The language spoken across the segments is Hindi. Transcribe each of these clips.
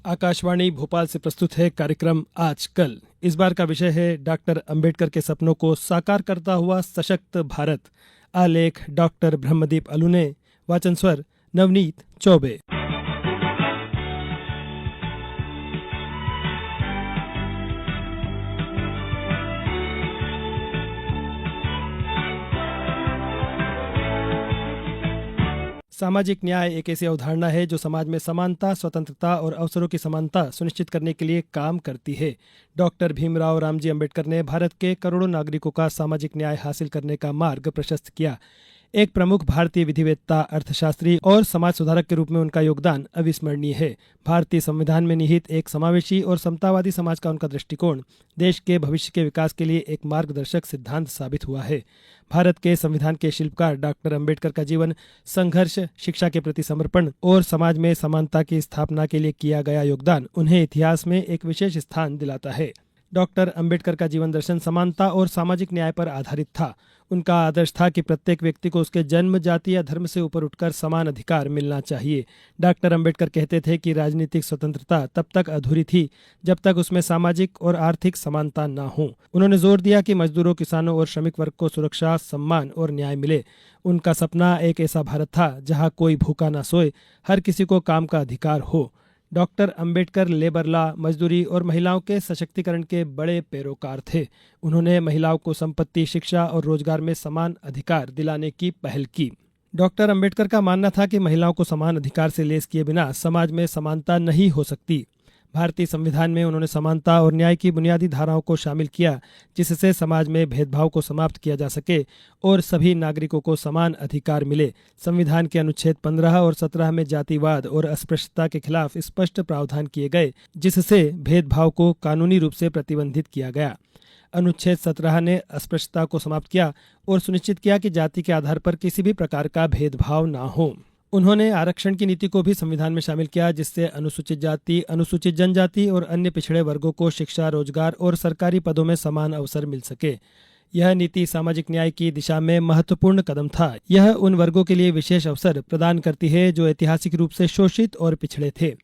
आकाशवाणी भोपाल से प्रस्तुत है कार्यक्रम आज कल। इस बार का विषय है डॉक्टर अंबेडकर के सपनों को साकार करता हुआ सशक्त भारत। आलेख डॉक्टर ब्रह्मदीप अलूने, वाचन स्वर नवनीत चौबे। सामाजिक न्याय एक ऐसी अवधारणा है जो समाज में समानता, स्वतंत्रता और अवसरों की समानता सुनिश्चित करने के लिए काम करती है। डॉक्टर भीमराव रामजी अंबेडकर ने भारत के करोड़ों नागरिकों का सामाजिक न्याय हासिल करने का मार्ग प्रशस्त किया। एक प्रमुख भारतीय विधिवेत्ता, अर्थशास्त्री और समाज सुधारक के रूप में उनका योगदान अविस्मरणीय है। भारतीय संविधान में निहित एक समावेशी और समतावादी समाज का उनका दृष्टिकोण देश के भविष्य के विकास के लिए एक मार्गदर्शक सिद्धांत साबित हुआ है। भारत के संविधान के शिल्पकार डॉक्टर अंबेडकर का जीवन संघर्ष, शिक्षा के प्रति समर्पण और समाज में समानता की स्थापना के लिए किया गया योगदान उन्हें इतिहास में एक विशेष स्थान दिलाता है। डॉक्टर अंबेडकर का जीवन दर्शन समानता और सामाजिक न्याय पर आधारित था। उनका आदर्श था कि प्रत्येक व्यक्ति को उसके जन्म, जाति या धर्म से ऊपर उठकर समान अधिकार मिलना चाहिए। डॉक्टर अंबेडकर कहते थे कि राजनीतिक स्वतंत्रता तब तक अधूरी थी जब तक उसमें सामाजिक और आर्थिक समानता न हो। उन्होंने जोर दिया कि मजदूरों, किसानों और श्रमिक वर्ग को सुरक्षा, सम्मान और न्याय मिले। उनका सपना एक ऐसा भारत था जहां कोई भूखा न सोए, हर किसी को काम का अधिकार हो। डॉक्टर अंबेडकर लेबर लॉ, मजदूरी और महिलाओं के सशक्तिकरण के बड़े पैरोकार थे। उन्होंने महिलाओं को संपत्ति, शिक्षा और रोजगार में समान अधिकार दिलाने की पहल की। डॉक्टर अंबेडकर का मानना था कि महिलाओं को समान अधिकार से लेस किए बिना समाज में समानता नहीं हो सकती। भारतीय संविधान में उन्होंने समानता और न्याय की बुनियादी धाराओं को शामिल किया, जिससे समाज में भेदभाव को समाप्त किया जा सके और सभी नागरिकों को समान अधिकार मिले। संविधान के अनुच्छेद 15 और 17 में जातिवाद और अस्पृश्यता के खिलाफ स्पष्ट प्रावधान किए गए, जिससे भेदभाव को कानूनी रूप से प्रतिबंधित किया गया। अनुच्छेद 17 ने अस्पृश्यता को समाप्त किया और सुनिश्चित किया कि जाति के आधार पर किसी भी प्रकार का भेदभाव न हो। उन्होंने आरक्षण की नीति को भी संविधान में शामिल किया, जिससे अनुसूचित जाति, अनुसूचित जनजाति और अन्य पिछड़े वर्गों को शिक्षा, रोजगार और सरकारी पदों में समान अवसर मिल सके। यह नीति सामाजिक न्याय की दिशा में महत्वपूर्ण कदम था। यह उन वर्गों के लिए विशेष अवसर प्रदान करती है जो ऐतिहासिक रूप से शोषित और पिछड़े थे।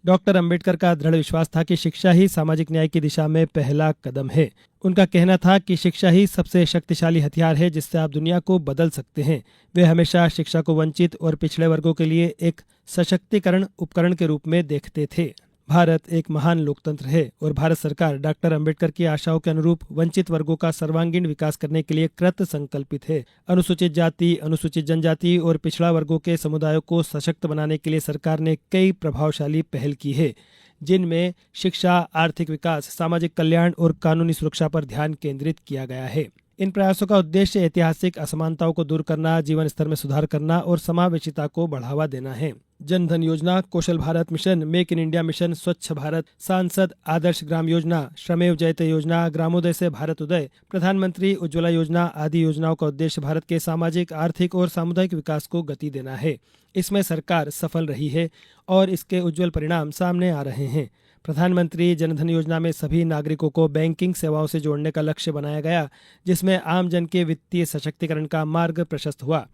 डॉक्टर अंबेडकर का दृढ़ विश्वास था कि शिक्षा ही सामाजिक न्याय की दिशा में पहला कदम है। उनका कहना था कि शिक्षा ही सबसे शक्तिशाली हथियार है जिससे आप दुनिया को बदल सकते हैं। वे हमेशा शिक्षा को वंचित और पिछड़े वर्गों के लिए एक सशक्तिकरण उपकरण के रूप में देखते थे। भारत एक महान लोकतंत्र है और भारत सरकार डॉक्टर अंबेडकर की आशाओं के अनुरूप वंचित वर्गों का सर्वांगीण विकास करने के लिए कृत संकल्पित है। अनुसूचित जाति, अनुसूचित जनजाति और पिछड़ा वर्गों के समुदायों को सशक्त बनाने के लिए सरकार ने कई प्रभावशाली पहल की है, जिनमें शिक्षा, आर्थिक विकास, सामाजिक कल्याण और कानूनी सुरक्षा पर ध्यान केंद्रित किया गया है। इन प्रयासों का उद्देश्य ऐतिहासिक असमानताओं को दूर करना, जीवन स्तर में सुधार करना और समावेशिता को बढ़ावा देना है। Jan Dhan Yojana, Kaushal Bharat mission, make in India mission, Swachh Bharat, सांसद आदर्श ग्राम योजना, श्रमेव जयते योजना, ग्रामोदय से भारत उदय, प्रधानमंत्री उज्ज्वला योजना आदि योजनाओं का उद्देश्य भारत के सामाजिक, आर्थिक और सामुदायिक विकास को गति देना है। इसमें सरकार सफल रही है और इसके उज्ज्वल परिणाम सामने आ रहे हैं। प्रधानमंत्री जनधन योजना में सभी नागरिकों को बैंकिंग सेवाओं से जोड़ने का लक्ष्य बनाया गया, जिसमें आम जन के वित्तीय सशक्तिकरण का मार्ग प्रशस्त हुआ।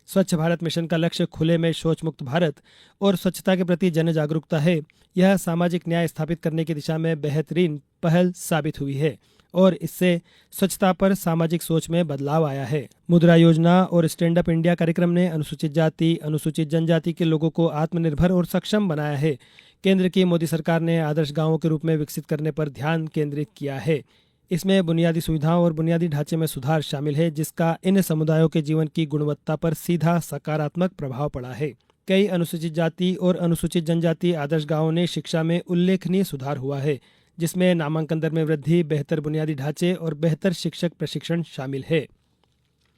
स्वच्छ भारत मिशन का लक्ष्य खुले में शौच मुक्त भारत और स्वच्छता के प्रति जन जागरूकता है। यह सामाजिक न्याय स्थापित करने की दिशा में बेहतरीन पहल साबित हुई है और इससे स्वच्छता पर सामाजिक सोच में बदलाव आया है। मुद्रा योजना और स्टैंड अप इंडिया कार्यक्रम ने अनुसूचित जाति, अनुसूचित जनजाति के लोगों को आत्मनिर्भर और सक्षम बनाया है। केंद्र की मोदी सरकार ने आदर्श गांवों के रूप में विकसित करने पर ध्यान केंद्रित किया है। इसमें बुनियादी सुविधाओं और बुनियादी ढांचे में सुधार शामिल है, जिसका इन समुदायों के जीवन की गुणवत्ता पर सीधा सकारात्मक प्रभाव पड़ा है। कई अनुसूचित जाति और अनुसूचित जनजाति आदर्श गांवों ने शिक्षा में उल्लेखनीय सुधार हुआ है, जिसमें नामांकन दर में वृद्धि, बेहतर बुनियादी ढांचे और बेहतर शिक्षक प्रशिक्षण शामिल है।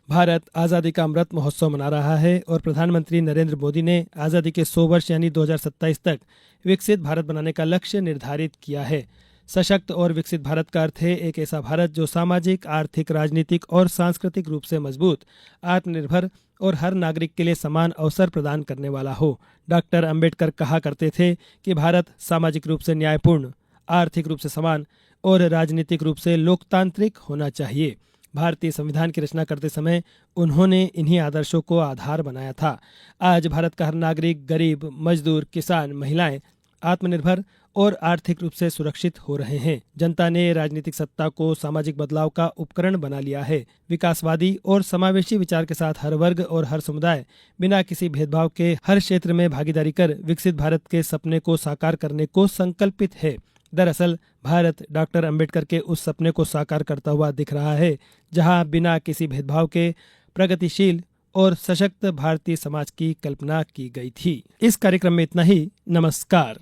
भारत आज़ादी का अमृत महोत्सव मना रहा है और प्रधानमंत्री नरेंद्र मोदी ने आज़ादी के 100 वर्ष यानी 2027 तक विकसित भारत बनाने का लक्ष्य निर्धारित किया है। सशक्त और विकसित भारत का अर्थ है एक ऐसा भारत जो सामाजिक, आर्थिक, राजनीतिक और सांस्कृतिक रूप से मजबूत, आत्मनिर्भर और हर नागरिक के लिए समान अवसर प्रदान करने वाला हो। डॉक्टर अंबेडकर कहा करते थे कि भारत सामाजिक रूप से न्यायपूर्ण, आर्थिक रूप से समान और राजनीतिक रूप से लोकतांत्रिक होना चाहिए। भारतीय संविधान की रचना करते समय उन्होंने इन्हीं आदर्शों को आधार बनाया था। आज भारत का हर नागरिक, गरीब, मजदूर, किसान, महिलाएं आत्मनिर्भर और आर्थिक रूप से सुरक्षित हो रहे हैं। जनता ने राजनीतिक सत्ता को सामाजिक बदलाव का उपकरण बना लिया है। विकासवादी और समावेशी विचार के साथ हर वर्ग और हर समुदाय बिना किसी भेदभाव के हर क्षेत्र में भागीदारी कर विकसित भारत के सपने को साकार करने को संकल्पित है। दरअसल भारत डॉक्टर अंबेडकर के उस सपने को साकार करता हुआ दिख रहा है, जहां बिना किसी भेदभाव के प्रगतिशील और सशक्त भारतीय समाज की कल्पना की गई थी। इस कार्यक्रम में इतना ही। नमस्कार।